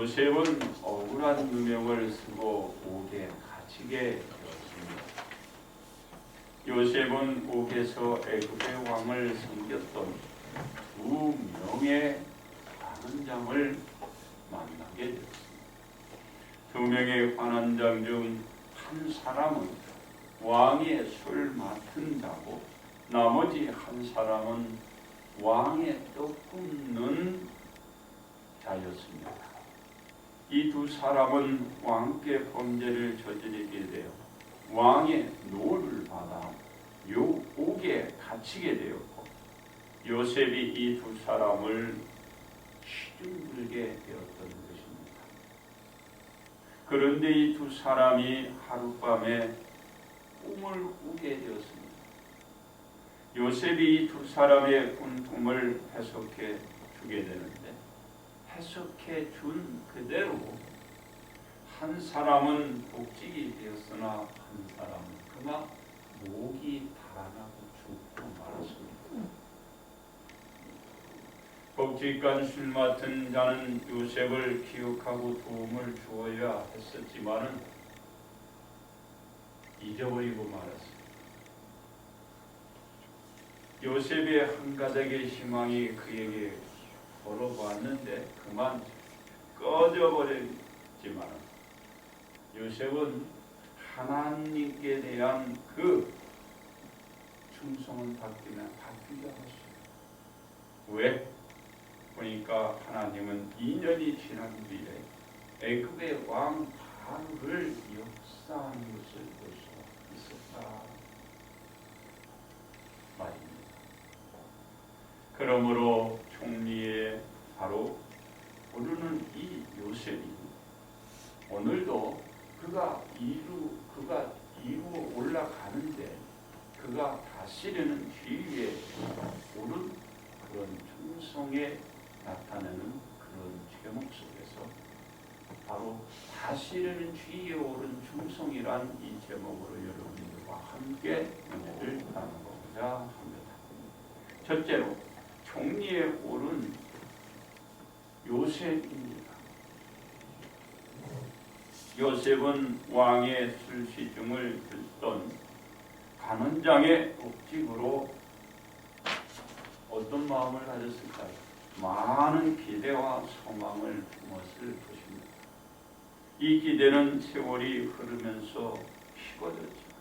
요셉은 억울한 누명을 쓰고 옥에 갇히게 되었습니다. 요셉은 옥에서 애굽의 왕을 섬겼던 2명의 관원장을 만나게 되었습니다. 2명의 관원장 중 한 사람은 왕의 술 맡은 자고 나머지 한 사람은 왕의 떡 굽는 자였습니다. 이 두 사람은 왕께 범죄를 저지르게 되어 왕의 노를 받아 옥에 갇히게 되었고 요셉이 이 두 사람을 시중들게 되었던 것입니다. 그런데 이 두 사람이 하룻밤에 꿈을 꾸게 되었습니다. 요셉이 이 두 사람의 꾼 꿈을 해석해 주게 되는데 해석해 준 그대로 한 사람은 복직이 되었으나 한 사람은 그만 목이 달아나고 죽고 말았습니다. 복직관 술 맡은 자는 요셉을 기억하고 도움을 주어야 했었지만은 잊어버리고 말았습니다. 요셉의 한 가닥의 희망이 그에게 걸어봤는데 그만 꺼져버렸지만 요셉은 하나님께 대한 그 충성은 바뀌지 않았어요. 왜? 보니까 하나님은 2년이 지난 뒤에 애굽의 왕 바로를 역사하는 것을 볼 수 있었다 말입니다. 그러므로 총리의 바로 오르는 이 요셉이 오늘도 그가 이루어 올라가는데 그가 다스리는 지위에 오른 그런 충성에 나타내는 그런 제목 속에서 바로 다스리는 지위에 오른 충성이란 이 제목으로 여러분들과 함께 은혜를 나눠보고자 합니다. 첫째로 총리에 오른 요셉입니다. 요셉은 왕의 술시중을 듣던 관원장의 복직으로 어떤 마음을 가졌을까요? 많은 기대와 소망을 품었을 것입니다. 이 기대는 세월이 흐르면서 식어졌지만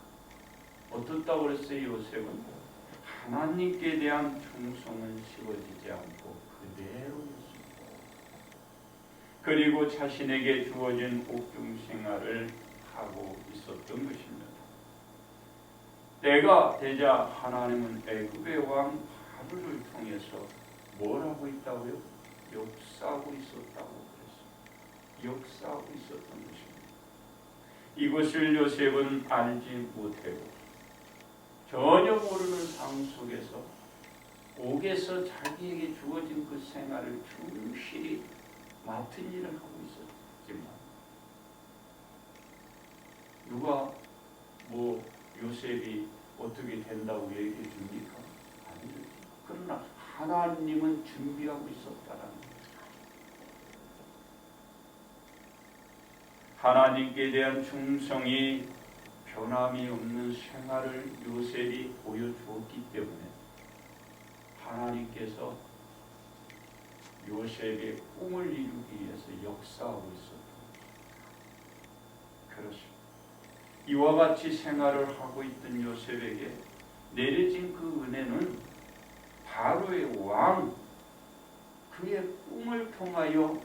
어떻다고 그랬어요? 요셉은 하나님께 대한 충성은 식어지지 않고 그대로였습니다. 그리고 자신에게 주어진 옥중 생활을 하고 있었던 것입니다. 때가 되자 하나님은 애굽의 왕 바로를 통해서 뭘 하고 있다고요? 역사하고 있었다고 그랬습니다. 역사하고 있었던 것입니다. 이것을 요셉은 알지 못하고 전혀 모르는 상황 속에서 옥에서 자기에게 주어진 그 생활을 충실히 맡은 일을 하고 있었지만 누가 요셉이 어떻게 된다고 얘기해 줍니까? 아니죠. 그러나 하나님은 준비하고 있었다라는 거예요. 하나님께 대한 충성이 변함이 없는 생활을 요셉이 보여주었기 때문에 하나님께서 요셉의 꿈을 이루기 위해서 역사하고 있었다. 그렇습니다. 이와 같이 생활을 하고 있던 요셉에게 내려진 그 은혜는 바로의 왕 그의 꿈을 통하여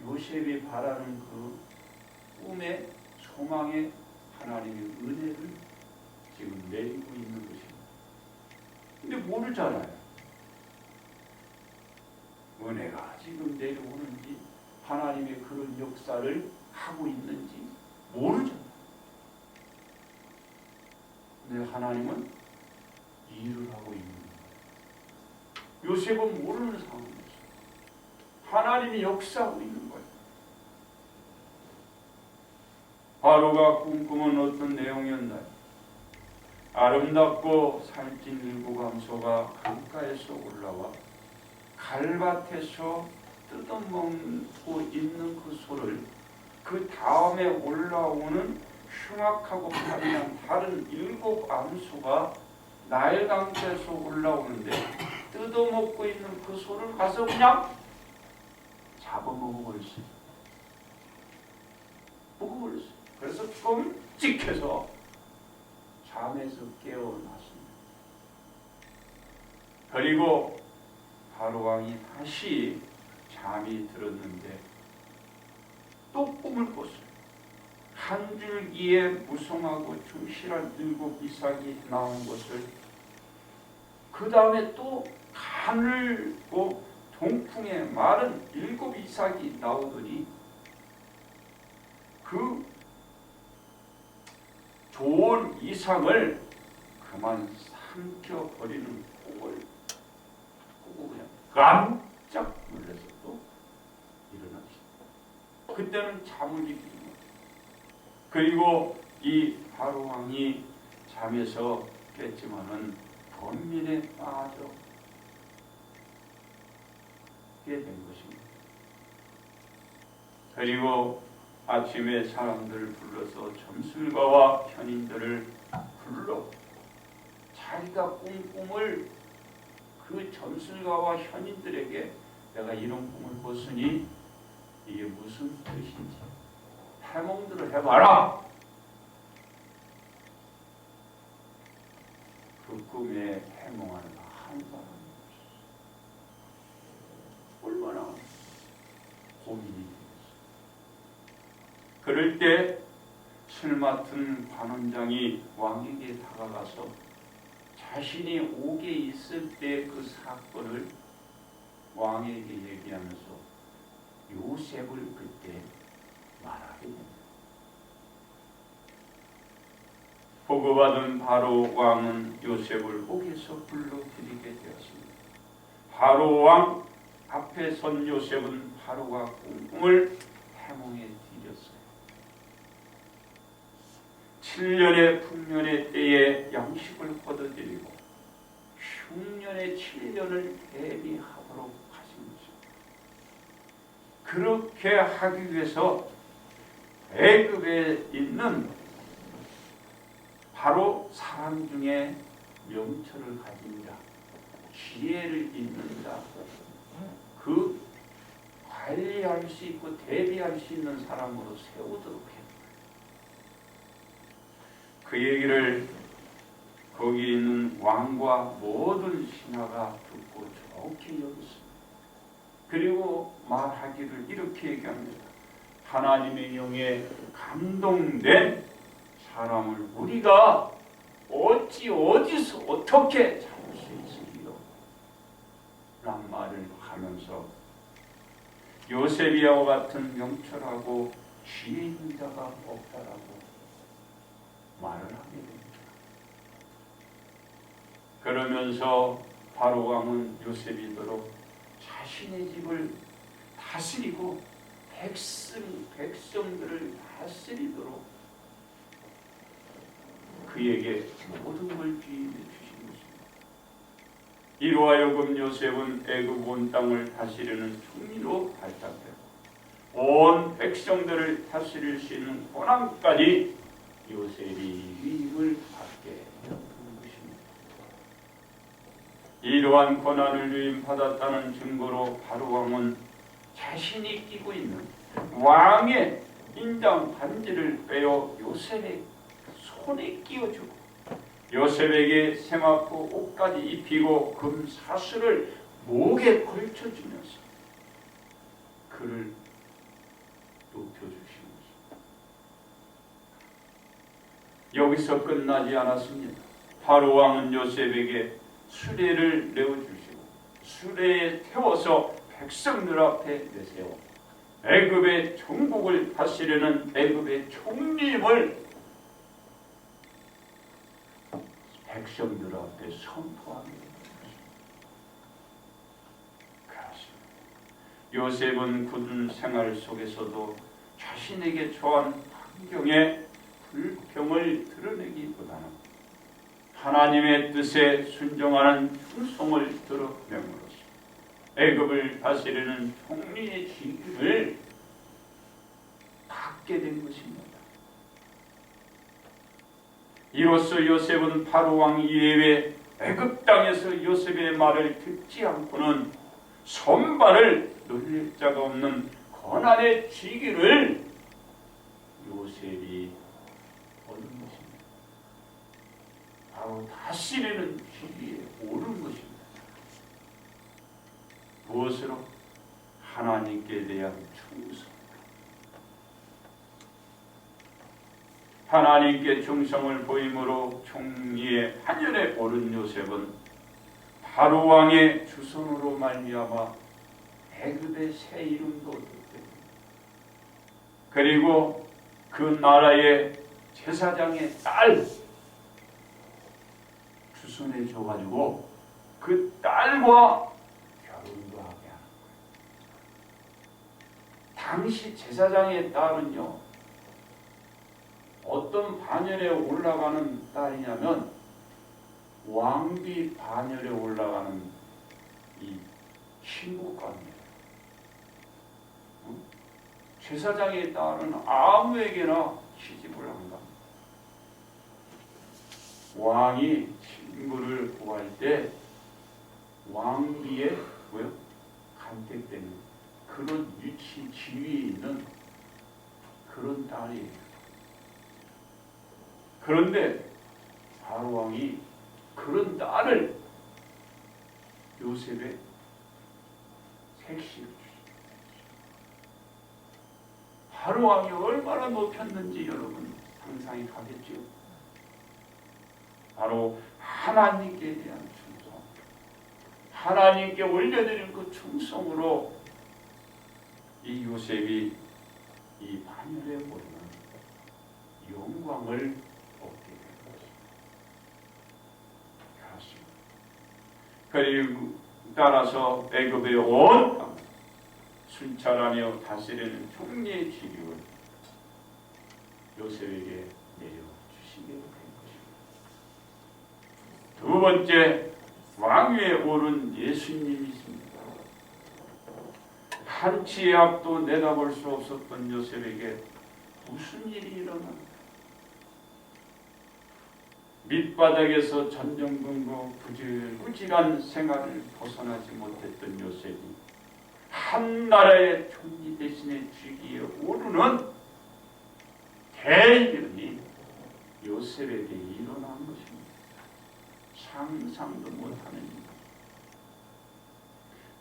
요셉이 바라는 그 꿈의 소망의 하나님의 은혜를 지금 내리고 있는 것입니다. 근데 모르잖아요. 은혜가 지금 내려오는지 하나님의 그런 역사를 하고 있는지 모르잖아요. 근데 하나님은 일을 하고 있는 거예요. 요셉은 모르는 상황이었어요. 하나님이 역사하고 있는 거예요. 바로가 꿈꾸은 어떤 내용이었나요? 아름답고 살찐 일곱 암소가 강가에서 올라와 갈밭에서 뜯어먹고 있는 그 소를 그 다음에 올라오는 흉악하고 잔인한 다른 7 암수가 나일강에서 올라오는데 뜯어먹고 있는 그 소를 가서 그냥 잡아먹어버렸어요. 먹어버렸어요. 그래서 끔찍해서 잠에서 깨어났습니다. 그리고 바로왕이 다시 잠이 들었는데 또 꿈을 꿨어요. 한 줄기에 무성하고 충실한 7 이삭이 나온 것을, 그 다음에 또 가늘고 동풍에 마른 7 이삭이 나오더니 그 좋은 이삭을 그만 삼켜버리는 꿈을 꾸고 그냥 깜짝 놀라서 또 일어났습니다. 그때는 잠을 이기는 거예요. 그리고 이 바로왕이 잠에서 깼지만은 번민에 빠져 된 것입니다. 그리고 아침에 사람들을 불러서 점술가와 현인들을 불러 자기가 꾼 꿈을 그 점술가와 현인들에게 내가 이런 꿈을 꿨으니 이게 무슨 뜻인지 해몽들을 해봐라. 그 꿈에 해몽하는 한 사람이 얼마나 고민이 되겠어요. 그럴 때 술 맡은 관원장이 왕에게 다가가서 자신이 옥에 있을 때 그 사건을 왕에게 얘기하면서 요셉을 그때 말하게 됩니다. 보고받은 바로 왕은 요셉을 옥에서 불러들이게 되었습니다. 바로 왕 앞에 선 요셉은 바로가 꿈을 해몽해 드렸어요. 7년의 풍년의 때에 양식을 거둬들이고 흉년의 7년을 대비하도록 하신 것입니다. 그렇게 하기 위해서 애굽에 있는 바로 사람 중에 명철을 가진 자, 지혜를 있는 자, 그 관리할 수 있고 대비할 수 있는 사람으로 세우도록 해요. 그 얘기를 거기 있는 왕과 모든 신하가 듣고 좋게 여겼습니다. 그리고 말하기를 이렇게 얘기합니다. 하나님의 영에 감동된 사람을 우리가 어디서 어떻게 잡을 수 있으리요? 라는 말을 하면서 요셉이와 같은 명철하고 지혜 있는 자가 없다라고 말을 하게 됩니다. 그러면서 바로왕은 요셉이도록 자신의 집을 다스리고 백성들을 다스리도록 그에게 모든 걸 기임해 주신 것입니다. 이로 하여금 요셉은 애굽 온 땅을 다스리는 총리로 발탁되고 온 백성들을 다스릴 수 있는 권한까지 요셉이 위임을 받게 되었던 것입니다. 이러한 권한을 위임받았다는 증거로 바로왕은 자신이 끼고 있는 왕의 인장 반지를 빼어 요셉의 손에 끼워주고 요셉에게 세마포 옷까지 입히고 금 사슬을 목에 걸쳐주면서 그를 높여주시는 것입니다. 여기서 끝나지 않았습니다. 바로왕은 요셉에게 수레를 내어주시고 수레에 태워서 백성들 앞에 내세워 애굽의 정복을 다스리는 애굽의 총림을 백성들 앞에 선포하게 됩니다. 그렇습니다. 요셉은 굳은 생활 속에서도 자신에게 처한 환경에 불평을 드러내기보다는 하나님의 뜻에 순종하는 충성을 드러냄으로써 애굽을 다스리는 총리의 직위를 받게 된 것입니다. 이로써 요셉은 바로 왕 이외에 애굽 땅에서 요셉의 말을 듣지 않고는 손발을 놀릴 자가 없는 고난의 직위를 요셉이 얻은 것입니다. 바로 다스리는 직위에 오른 것입니다. 무엇으로? 하나님께 대한 충성. 하나님께 충성을 보임으로 총리의 한열에 오른 요셉은 바로 왕의 주선으로 말미암아 애굽의 새 이름도 얻게 그리고 그 나라의 제사장의 딸 주선해 줘가지고 그 딸과 결혼도 하게 하는 거예요. 당시 제사장의 딸은요, 어떤 반열에 올라가는 딸이냐면 왕비 반열에 올라가는 이 신국감이에요. 제사장의 딸은 아무에게나 시집을 안 갑니다. 왕이 친구를 구할 때 왕비의 간택되는 그런 위치, 지위에 있는 그런 딸이에요. 그런데 바로 왕이 그런 딸을 요셉의 색시를 주십니다. 바로 왕이 얼마나 높였는지 여러분 상상이 가겠죠. 바로 하나님께 대한 충성, 하나님께 올려드린 그 충성으로 이 요셉이 이 반열에 오르는 영광을 얻게 된 것입니다. 그리고 따라서 애굽의 온 땅 순찰하며 다스리는 총리의 직위를 요셉에게 내려주시게 된 것입니다. 두 번째, 왕위에 오른 예수님이십니다. 한치의 앞도 내다볼 수 없었던 요셉에게 무슨 일이 일어납니까? 밑바닥에서 전전긍긍 구질구질한 생활을 벗어나지 못했던 요셉이 한 나라의 총리 대신에 직위에 오르는 대일이 요셉에게 일어난 것입니다. 상상도 못하는 일.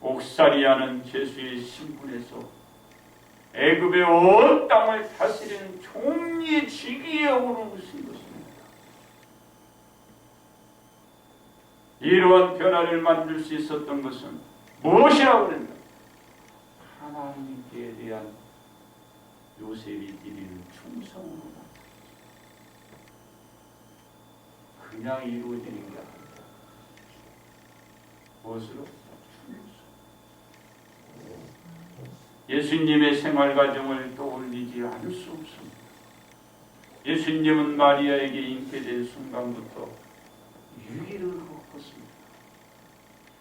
옥살이하는 죄수의 신분에서 애굽의 온 땅을 다스리는 총리의 직위에 오르신 것입니다. 이러한 변화를 만들 수 있었던 것은 무엇이라고 그랬나? 하나님께 대한 요셉이 드리는 충성으로 그냥 이루어지는 게 아닙니다. 무엇으로? 예수님의 생활 과정을 떠올리지 않을 수 없습니다. 예수님은 마리아에게 잉태된 순간부터 유기를 겪었습니다.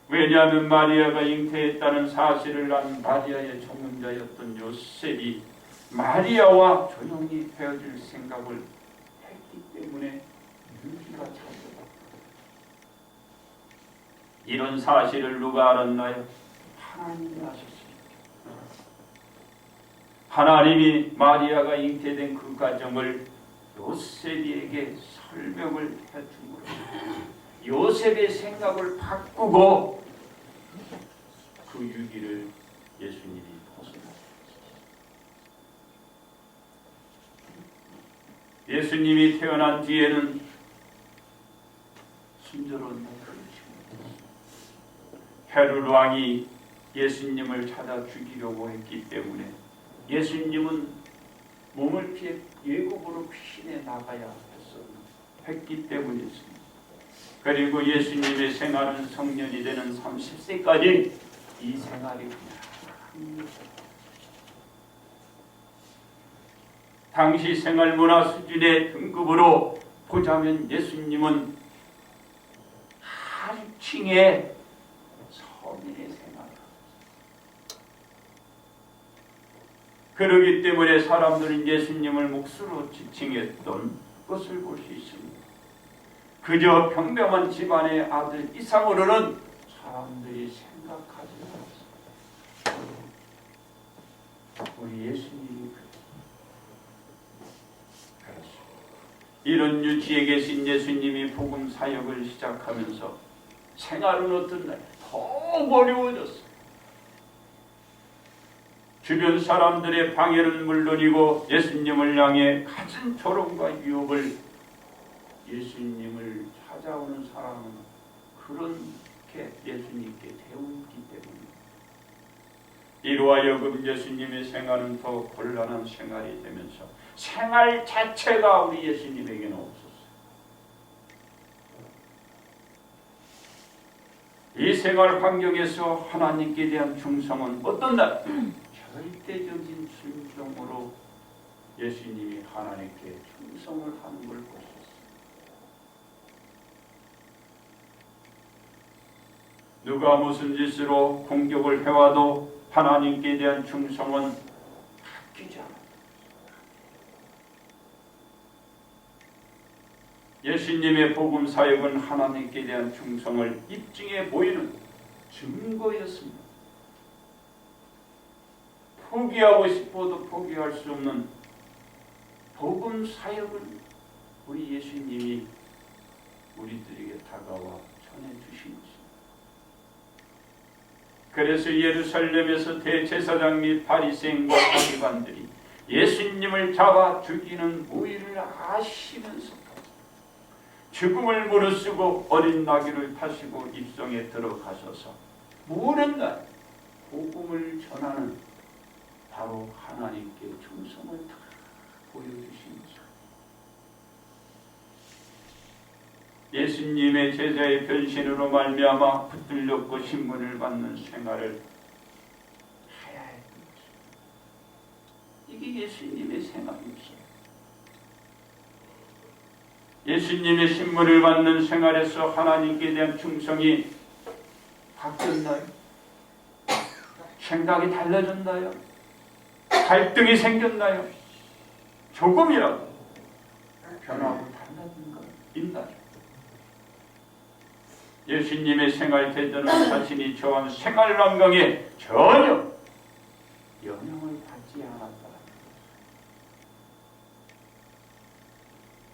왜냐하면 마리아가 잉태했다는 사실을 안 마리아의 정혼자였던 요셉이 마리아와 조용히 헤어질 생각을 했기 때문에 유기가 찾아왔다. 이런 사실을 누가 알았나요? 하나님이 아셨습니다. 하나님이 마리아가 잉태된 그 과정을 요셉에게 설명을 해줌으로 요셉의 생각을 바꾸고 그 유기를 예수님이 벗어났습니다. 예수님이 태어난 뒤에는 순조로운 헤롯 왕이 예수님을 찾아 죽이려고 했기 때문에 예수님은 몸을 피해 예굽으로 피신해 나가야 했기 때문이었습니다. 그리고 예수님의 생활은 성년이 되는 30세까지 이 생활이 그냥 당시 생활문화 수준의 등급으로 보자면 예수님은 하층의 서민의 생활을 그러기 때문에 사람들은 예수님을 몫으로 지칭했던 것을 볼 수 있습니다. 그저 평범한 집안의 아들 이상으로는 사람들이 생각하지 않았습니다. 우리 예수님이 그렇습니다. 이런 유치에 계신 예수님이 복음 사역을 시작하면서 생활은 어떤 날 더 어려워졌어요. 주변 사람들의 방해는 물론이고 예수님을 향해 가진 조롱과 유혹을 예수님을 찾아오는 사람은 그렇게 예수님께 대우기 때문입니다. 이로 하여금 예수님의 생활은 더 곤란한 생활이 되면서 생활 자체가 우리 예수님에게는 없었어요. 이 생활 환경에서 하나님께 대한 충성은 어떤 날 절대적인 순종으로 예수님이 하나님께 충성을 하는 걸 보셨어요. 누가 무슨 짓으로 공격을 해와도 하나님께 대한 충성은 바뀌지 않아요. 예수님의 복음 사역은 하나님께 대한 충성을 입증해 보이는 증거였습니다. 포기하고 싶어도 포기할 수 없는 복음 사역을 우리 예수님이 우리들에게 다가와 전해주신 것입니다. 그래서 예루살렘에서 대제사장 및 바리새인과 서기관들이 예수님을 잡아 죽이는 무의를 아시면서 죽음을 무릅쓰고 어린 나귀를 타시고 입성에 들어가셔서 모든 날 복음을 전하는 바로 하나님께 충성을 다 보여주신 것입니다. 예수님의 제자의 변신으로 말미암아 붙들렸고 신문을 받는 생활을 해야 했던 것입니다. 이게 예수님의 생활이었어요. 예수님의 신문을 받는 생활에서 하나님께 대한 충성이 바뀌었나요? 생각이 달라졌나요? 갈등이 생겼나요? 조금이라도 변하고 달라진 것 있나요? 예수님의 생활 태도는 자신이 처한 생활 환경에 전혀 영향을 받지 않았다.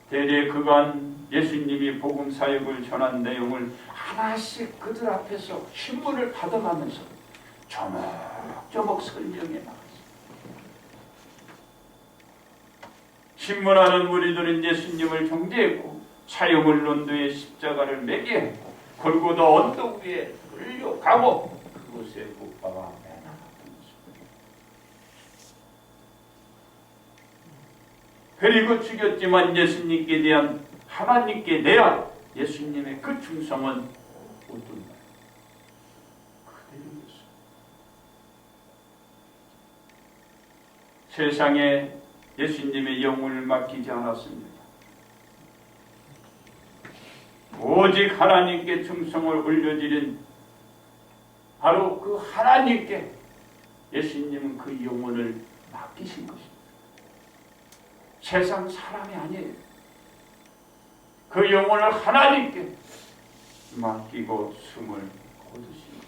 대개 그간 예수님이 복음 사역을 전한 내용을 하나씩 그들 앞에서 신문을 받아가면서 조목조목 설명해 나갔습니다. 신문하는 무리들은 예수님을 경계했고 사형을 논두에 십자가를 매게 했고 골고다 언덕 위에 끌려가고 그곳에 못 박아 매달았던 것입니다. 그리고 죽였지만 예수님께 대한 하나님께 대한 예수님의 그 충성은 어떤가요? 그대로였어요. 세상에 예수님의 영혼을 맡기지 않았습니다. 오직 하나님께 충성을 올려드린 바로 그 하나님께 예수님은 그 영혼을 맡기신 것입니다. 세상 사람이 아니에요. 그 영혼을 하나님께 맡기고 숨을 거두신 것입니다.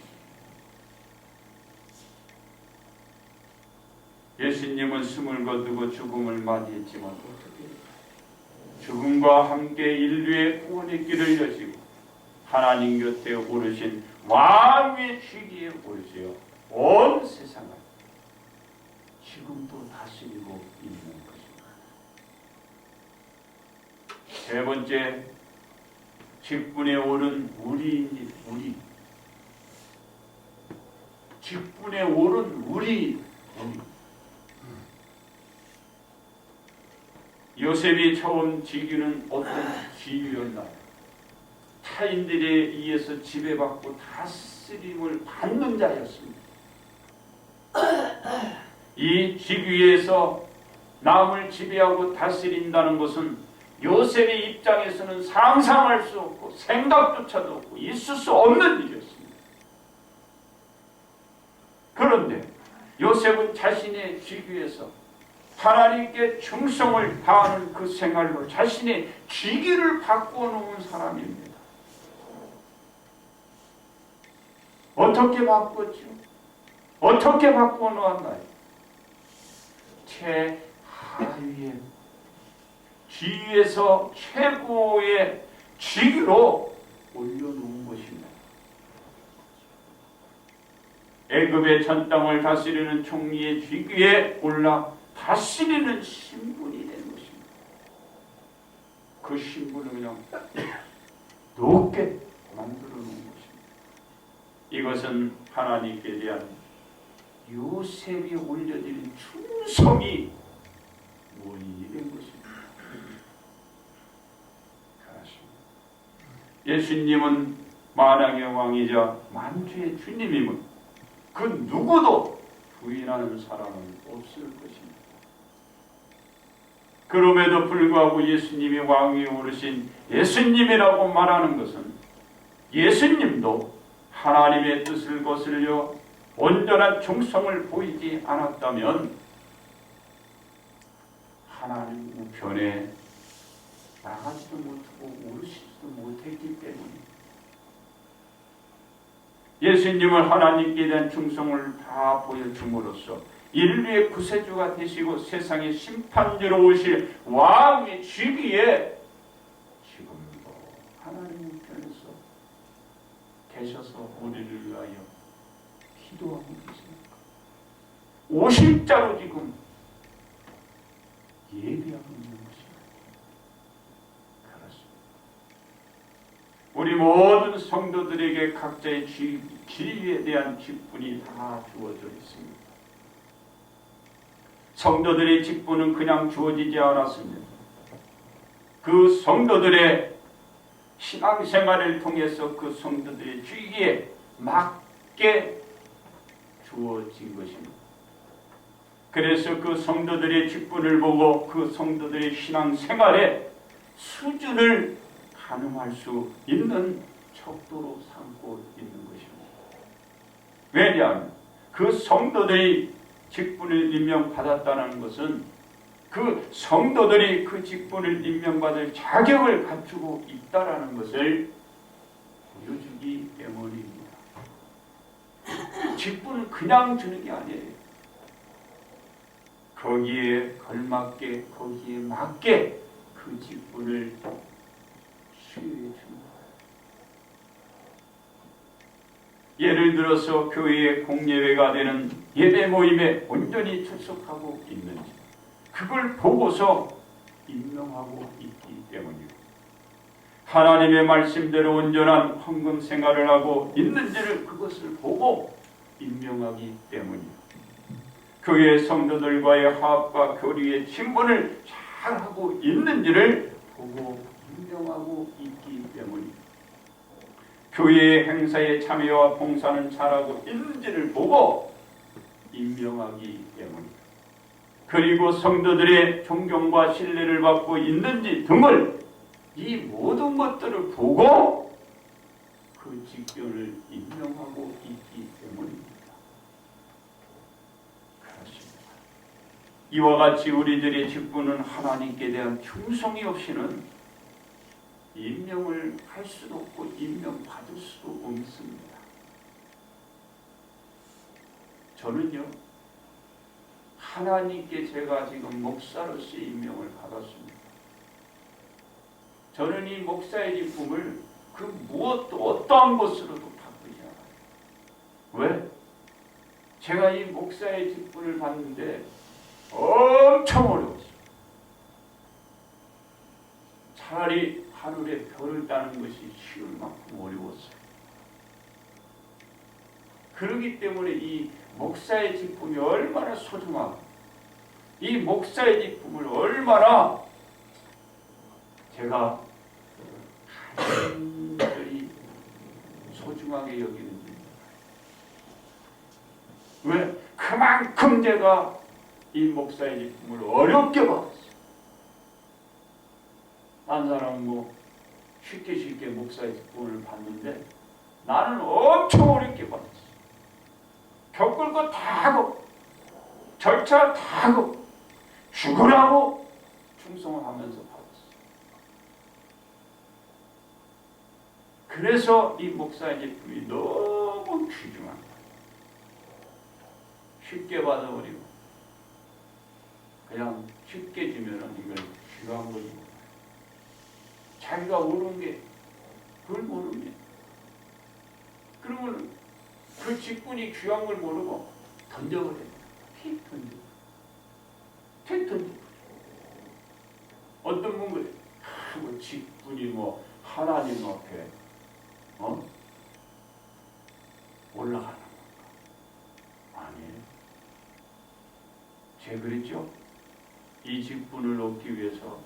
예수님은 숨을 거두고 죽음을 맞이했지만 어떻게 죽음과 함께 인류의 구원의 길을 여시고 하나님 곁에 오르신 왕의 쥐기에 오르시어 온 세상을 지금도 다스리고 있는 것입니다. 세 번째, 직분에 오른 우리입니다. 우리. 직분에 오른 우리. 요셉이 처음 지기는 어떤 지위였나요? 타인들에 의해서 지배받고 다스림을 받는 자였습니다. 이 직위에서 남을 지배하고 다스린다는 것은 요셉의 입장에서는 상상할 수 없고 생각조차도 없고 있을 수 없는 일이었습니다. 그런데 요셉은 자신의 직위에서 하나님께 충성을 다하는 그 생활로 자신의 직위를 바꾸어 놓은 사람입니다. 어떻게 바꿨죠? 어떻게 바꾸어 놓았나요? 최하위의 지위에서 최고의 직위로 올려놓은 것입니다. 애굽의 전 땅을 다스리는 총리의 직위에 올라 다스리는 신분이 된 것입니다. 그 신분을 그냥 높게 만들어 놓은 것입니다. 이것은 하나님께 대한 요셉이 올려드린 충성이 원인이 된 것입니다. 예수님은 만왕의 왕이자 만주의 주님임을 그 누구도 부인하는 사람은 없을 것입니다. 그럼에도 불구하고 예수님이 왕위에 오르신 예수님이라고 말하는 것은 예수님도 하나님의 뜻을 거슬려 온전한 충성을 보이지 않았다면 하나님 우편에 나가지도 못하고 오르시지도 못했기 때문에 예수님을 하나님께 대한 충성을 다 보여줌으로써 인류의 구세주가 되시고 세상의 심판주로 오실 왕의 직위에 지금도 하나님 우편에서 계셔서 우리를 위하여 기도하고 계십니다. 오십자로 지금 예비하고 있는 것입니다. 그렇습니다. 우리 모든 성도들에게 각자의 지위에 대한 직분이 다 주어져 있습니다. 성도들의 직분은 그냥 주어지지 않았습니다. 그 성도들의 신앙생활을 통해서 그 성도들의 주의에 맞게 주어진 것입니다. 그래서 그 성도들의 직분을 보고 그 성도들의 신앙생활의 수준을 가늠할 수 있는 척도로 삼고 있는 것입니다. 왜냐하면 그 성도들이 직분을 임명받았다는 것은 그 성도들이 그 직분을 임명받을 자격을 갖추고 있다는 것을 보여주기 때문입니다. 직분은 그냥 주는 게 아니에요. 거기에 걸맞게 거기에 맞게 그 직분을 수여해 줍니다. 예를 들어서 교회의 공예배가 되는 예배 모임에 온전히 출석하고 있는지 그걸 보고서 임명하고 있기 때문입니다. 하나님의 말씀대로 온전한 헌금 생활을 하고 있는지를 그것을 보고 임명하기 때문입니다. 교회 성도들과의 화합과 교류의 친분을 잘하고 있는지를 보고 임명하고 있기 때문입니다. 교회의 행사에 참여와 봉사는 잘하고 있는지를 보고 임명하기 때문입니다. 그리고 성도들의 존경과 신뢰를 받고 있는지 등을 이 모든 것들을 보고 그 직분을 임명하고 있기 때문입니다. 그렇습니다. 이와 같이 우리들의 직분은 하나님께 대한 충성이 없이는 임명을 할 수도 없고 임명받을 수도 없습니다. 저는요, 하나님께 제가 지금 목사로서 임명을 받았습니다. 저는 이 목사의 직분을 그 무엇도 어떠한 것으로도 바꾸지 않아요. 왜? 제가 이 목사의 직분을 받는데 엄청 어려웠어요. 차라리 하늘에 별을 따는 것이 쉬울 만큼 어려웠어요. 그렇기 때문에 이 목사의 직분이 얼마나 소중하고 이 목사의 직분을 얼마나 제가 간절히 소중하게 여기는지. 왜? 그만큼 제가 이 목사의 직분을 어렵게 받았어요. 딴 사람은 뭐 쉽게 목사의 직분을 받는데 나는 엄청 어렵게 받았어요. 겪을 거 다 하고 절차 다 하고 죽으라고 충성을 하면서 받았어요. 그래서 이 목사의 직분이 너무 귀중한 거예요. 쉽게 받아버리고 그냥 쉽게 주면은 이걸 귀한 거지. 자기가 모르는 게 그걸 모르는 게. 그러면 그 직분이 귀한 걸 모르고 던져버려요. 휙 던져. 휙 던져. 어떤 분 그래. 뭐 직분이 뭐 하나님 앞에 올라가는 건가? 아니에요. 제가 그랬죠? 이 직분을 얻기 위해서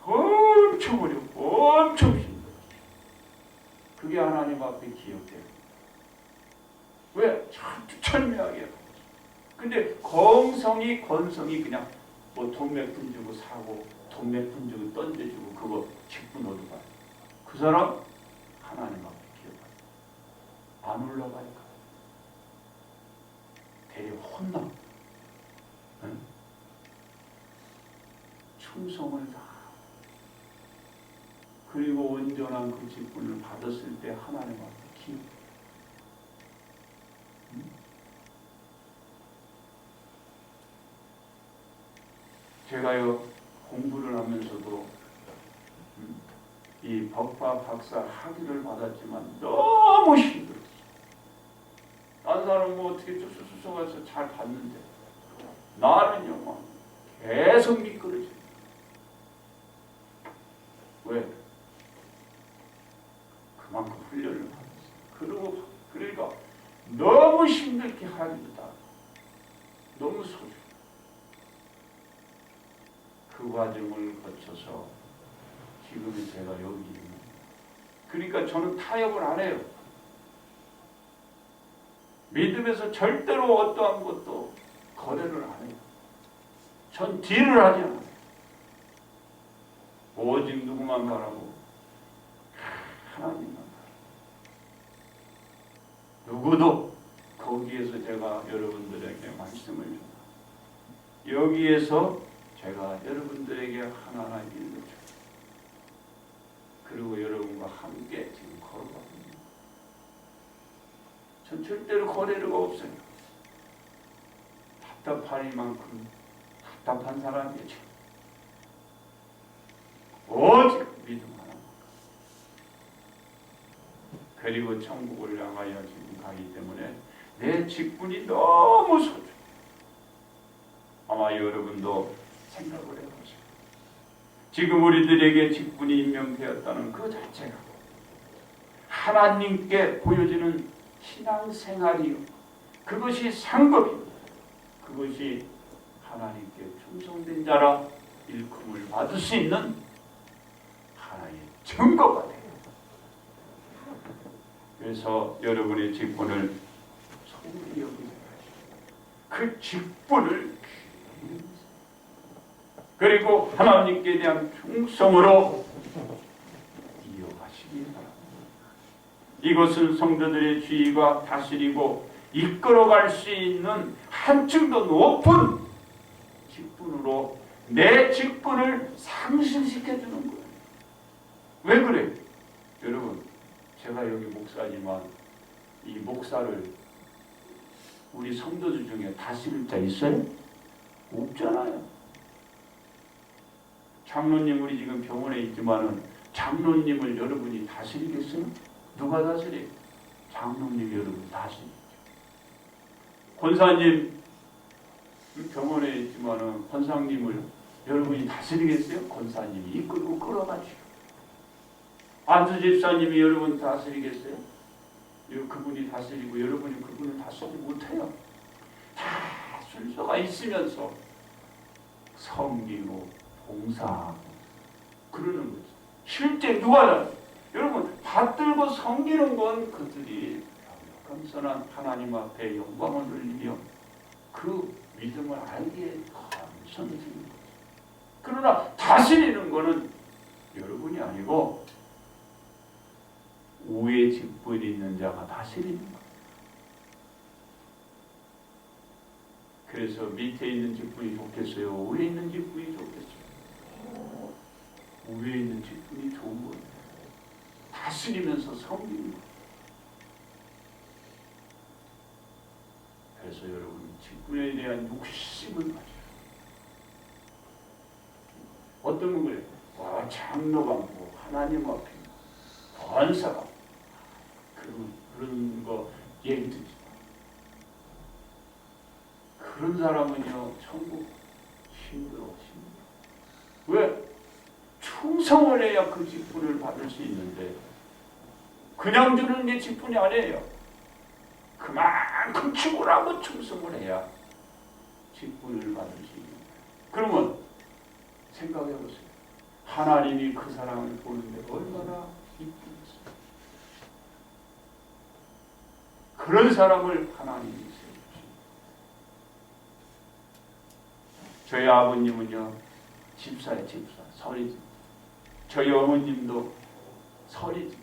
엄청 어렵고 엄청 힘들었어요. 그게 하나님 앞에 기억돼요. 왜? 천천미하게. 근데 건성이 그냥 뭐 돈 몇 푼 주고 사고 돈 몇 푼 주고 던져주고 그거 직분 얻어가요. 그 사람 하나님 앞에 기억해요. 안 올라가니까 되려 혼나. 응? 충성을 다 그리고 온전한 그 직분을 받았을 때 하나님 앞에 기억. 응? 제가요 공부를 하면서도 이 법과 박사 학위를 받았지만 너무 힘들었어요. 다른 사람은 뭐 어떻게 쭈쭈쭈쭈 해서 잘 봤는데 나는요 막 계속 미끄러져요. 왜? 그만큼 훈련을 받았어요. 그러니까 너무 힘들게 하기보다 너무 소중해요. 그 과정을 거쳐서 지금은 제가 여기 있는. 그러니까 저는 타협을 안 해요. 믿음에서 절대로 어떠한 것도 거래를 안 해요. 전 딜을 하지 않아요. 오직 누구만 바라고 하나님만 바라고. 누구도 거기에서 제가 여러분들에게 말씀을 줍니다. 여기에서 제가 여러분들에게 하나하나 일러줍니다. 그리고 여러분과 함께 지금 걸어가고 있습니다. 전 절대로 거래가 없어요. 답답하니만큼 답답한 사람이죠. 오직 믿음 하나만. 그리고 천국을 향하여 지금 가기 때문에 내 직분이 너무 소중해요. 아마 여러분도 생각을 해보세요. 지금 우리들에게 직분이 임명되었다는 그 자체가 하나님께 보여지는 신앙생활이요. 그것이 상급입니다. 그것이 하나님께 충성된 자라 일컬음을 받을 수 있는 하나의 증거가 돼요. 그래서 여러분의 직분을 소홀히 여기지 마시고 그 직분을 그리고 하나님께 대한 충성으로 이어가시기 바랍니다. 이것은 성도들의 지위가 다스리고 이끌어갈 수 있는 한층 더 높은 직분으로 내 직분을 상실시켜주는 거예요. 왜 그래요? 여러분, 제가 여기 목사지만 이 목사를 우리 성도들 중에 다스릴 자 있어요? 없잖아요. 장로님 우리 지금 병원에 있지만은 장로님을 여러분이 다스리겠어요? 누가 다스려요? 장로님 여러분 다스리죠. 권사님 병원에 있지만은 권사님을 여러분이 다스리겠어요? 권사님이 이끌고 끌어가지고. 안수 집사님이 여러분 다스리겠어요? 그분이 다스리고 여러분이 그분을 다스리지 못해요. 다 순서가 있으면서 섬기고 봉사하고 그러는 거죠. 실제 누가 여러분 받들고 섬기는 건 그들이 겸손한 하나님 앞에 영광을 돌리며 그 믿음을 알기에 감선해지는 거죠. 그러나 다스리는 거는 여러분이 아니고 우에 직분이 있는 자가 다스리는 거예요. 그래서 밑에 있는 직분이 좋겠어요? 위에 있는 직분이 좋겠어요? 위에 있는 직분이 좋은 거예요. 다스리면서 섬기는 거예요. 그래서 여러분 직분에 대한 욕심을 가져요. 어떤 건 그래요? 장로가 뭐 하나님 앞에 권사가 그런 거 얘기 듣지 마. 그런 사람은요 천국 힘들어. 왜? 충성을 해야 그 직분을 받을 수 있는데 그냥 주는 게 직분이 아니에요. 그만큼 죽으라고 충성을 해야 직분을 받을 수 있는 거예요. 그러면 생각해 보세요. 하나님이 그 사람을 보는데 얼마나 기쁘겠어요. 그런 사람을 하나님이 세우십니다. 저희 아버님은요 집사예요. 집사. 설이 집사. 저희 어머님도 설이 집사.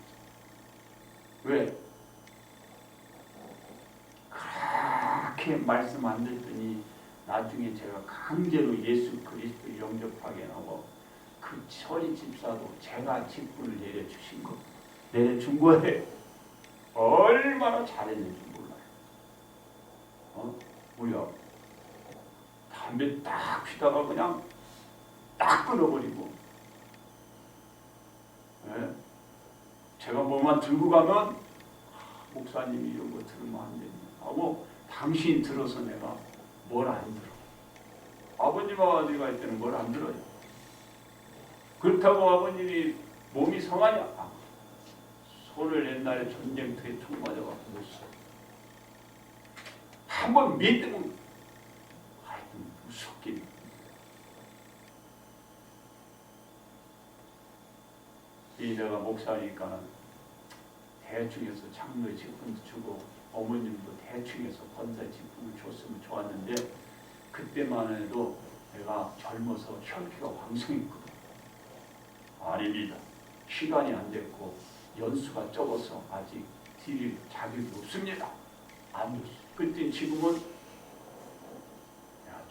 왜? 그렇게 말씀 안 듣더니 나중에 제가 강제로 예수 그리스도 영접하게 하고 그 설이 집사도 제가 직분을 내려주신 거 내려준 거예요. 얼마나 잘했는지 몰라요. 우리가 담배 딱 피다가 그냥 딱 끊어버리고 제가 뭐만 들고 가면 목사님이 이런 거 들으면 안 됩니다 하고 당신 들어서 내가 뭘 안 들어. 아버님 아버지가 할 때는 뭘 안 들어요. 그렇다고 아버님이 몸이 성하냐? 손을 옛날에 전쟁터에 총 맞아갖고 못 써. 한번 믿으면 하여튼 무섭게. 내가 목사니까 대충해서 장로의 직분도 주고 어머님도 대충해서 권사의 직분을 줬으면 좋았는데 그때만 해도 내가 젊어서 혈기가 왕성했거든. 아닙니다. 시간이 안 됐고 연수가 적어서 아직 드릴 자격이 없습니다. 안 줬어. 그때 지금은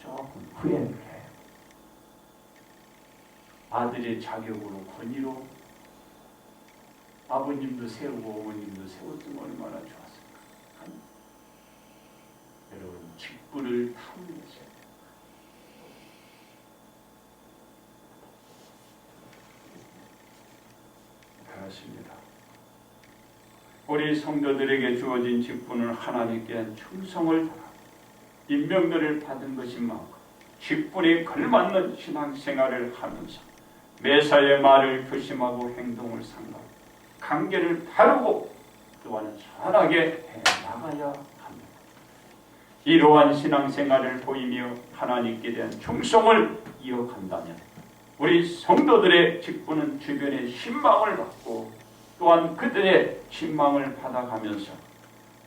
조금 후회를 해. 아들의 자격으로 권위로 아버님도 세우고 어머님도 세웠으면 얼마나 좋았을까. 여러분 직분을 탐내세요. 그렇습니다. 우리 성도들에게 주어진 직분은 하나님께 한 충성을 다하고 임명들을 받은 것인 만큼 직분에 걸맞는 신앙생활을 하면서 매사의 말을 조심하고 행동을 삼가고 관계를 다루고 또한 선하게 해나가야 합니다. 이러한 신앙생활을 보이며 하나님께 대한 충성을 이어간다면 우리 성도들의 직분은 주변의 신망을 받고 또한 그들의 신망을 받아가면서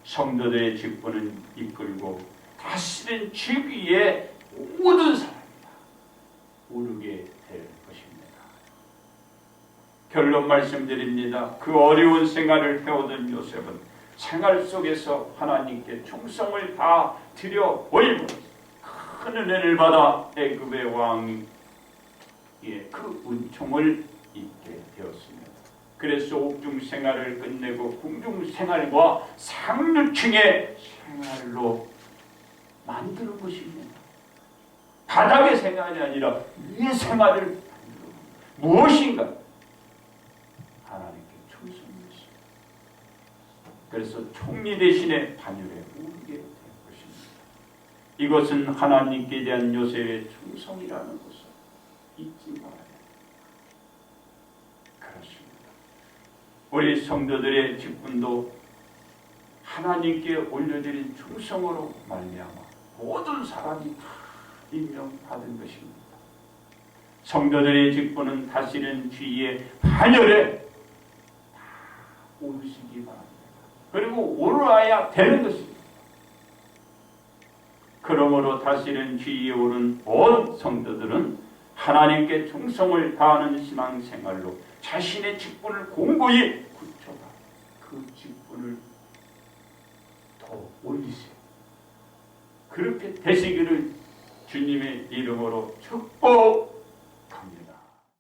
성도들의 직분은 이끌고 다스린 직위에 모든 사람이 오르게 될 것입니다. 결론 말씀드립니다. 그 어려운 생활을 해오던 요셉은 생활 속에서 하나님께 충성을 다 드려 보이며 큰 은혜를 받아 애굽의 왕이 그 은총을 잊게 되었습니다. 그래서 옥중 생활을 끝내고 궁중 생활과 상류층의 생활로 만드는 것입니다. 바닥의 생활이 아니라 위의 생활을 만들어 무엇인가? 하나님께 충성했습니다. 그래서 총리 대신에 반열에 오르게 된 것입니다. 이것은 하나님께 대한 요셉의 충성이라는 것을 잊지 말아야 합니다. 그렇습니다. 우리 성도들의 직분도 하나님께 올려드린 충성으로 말미암아 모든 사람이 다 임명받은 것입니다. 성도들의 직분은 다스리는 주위의 반열에 다 오르시기 바랍니다. 그리고 오르어야 되는 것입니다. 그러므로 다스리는 주위에 오른 온 성도들은 하나님께 충성을 다하는 신앙생활로 자신의 직분을 공고히 굳혀가 그 직분을 더 올리세요. 그렇게 되시기를 주님의 이름으로 축복